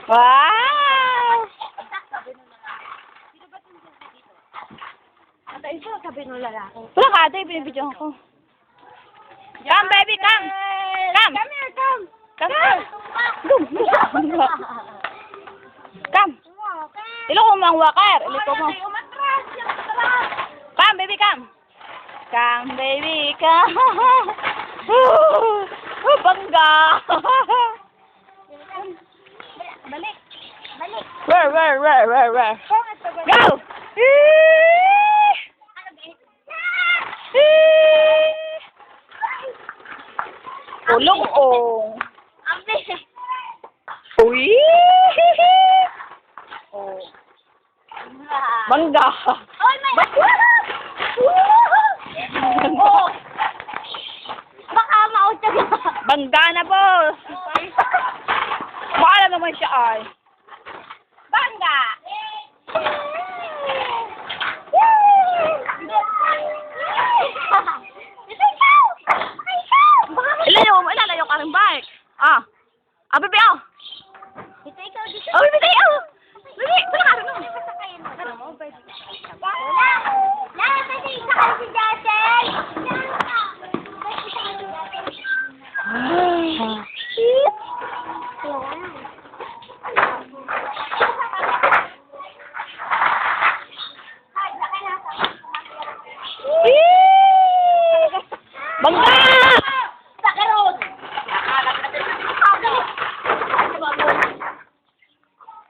Wow! Ate, ito sabi ng lalaki. Wala ka ate, binibidyohan ko. Come baby, come! Come! Come here, come! Come! Come! Ilo ko mang wakar. Ilo ko mo. Umatras! Umatras! Come baby, come! Come baby, come! Bangga! Balik! Balik! Where? Go! Ulong-ong. Uy! Oh. Bangga! Oy, may... Oh! Baka mautag na. Bangga na po! Maalam naman siya ay. Bangga! Ilalayo ka rin bike. Ah, bebe, oh. Ito ikaw dito. Oh, bebe, oh. Bebe, wala ka rin, oh. Lala, pwede isa ka si Jason. Bangga!